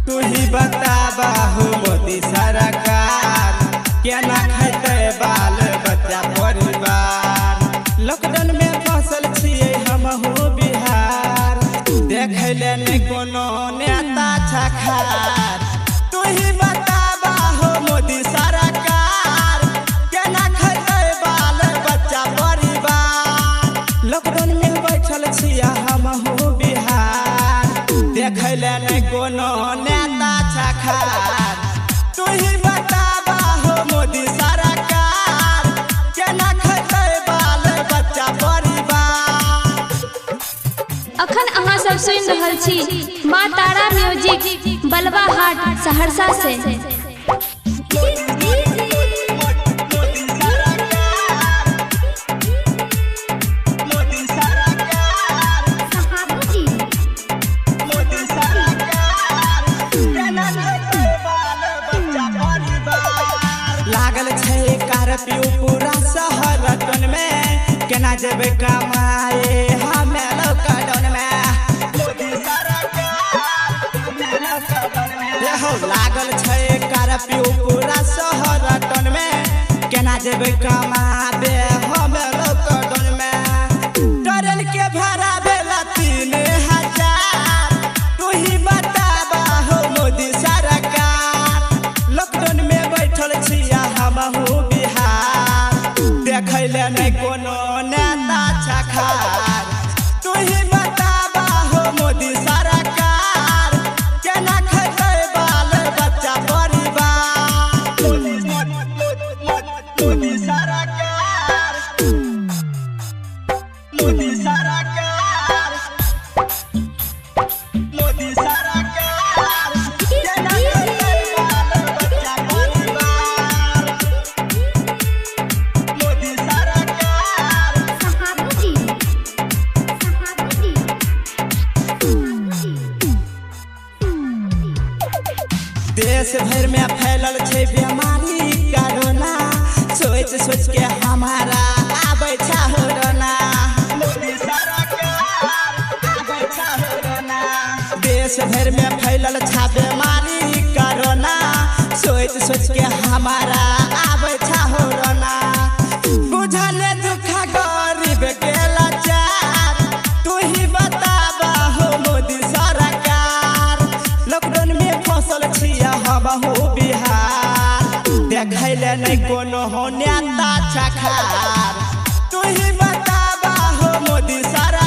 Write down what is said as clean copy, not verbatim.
तू ही बताबा हो मोदी सरकार केना खैते बाल बच्चा परिवार। लॉकडाउन में फसल छिए हम हो बिहार, देखे ले नहीं कोनो नेता छखार। तू ही बताबा हो मोदी सरकार केना खैते बाल बच्चा परिवार। लॉकडाउन में बैठल छिए हम हो बिहार, देखे ले नहीं कोनो नेता छखार। तू ही बताबा हो मोदी सरकार केना खैते बाल बच्चा परिवार। अखन अहाँ सब सुनि रहल छी माँ तारा म्यूजिक बलवा हाट सहरसा से। लागल छे कारफ्यू पूरा शहर टन में, केना जेबे कमाए हमे लॉकडाउन में। लागल छे कारफ्यू पूरा शहर टन में, केना जेबे कमाबे हमे लॉकडाउन में। ट्रेन के भाड़ा भेला 3000, तू ही बताबा हो मोदी सरकार। लॉकडाउन में बैठल छिया हम हो बिहार, देखे ले नहीं कोनो नेता छखार। तू ही बताबा हो मोदी सरकार केना खैते बाल बच्चा परिवार। मोदी सरकार, मोदी सरकार, मोदी सरकार केना खैते बाल बच्चा परिवार। मोदी सरकार, देश भर में फैलल छे बीमारी कोरोना, सोच सोच के हमारा आबै छा होना। मोदी सरकार आबै छा होना। देश भर में फैलल छा बीमारी कोरोना, सोच सोच के हमारा आबै छा होना। बुझले दुख गरीब के लाचार, तू ही बताबा हो मोदी सरकार। लॉकडाउन में फसल छिया हम हो बिहार, देखे ले नहीं कोनो नेता छखार। तू ही बताबा हो मोदी सरकार।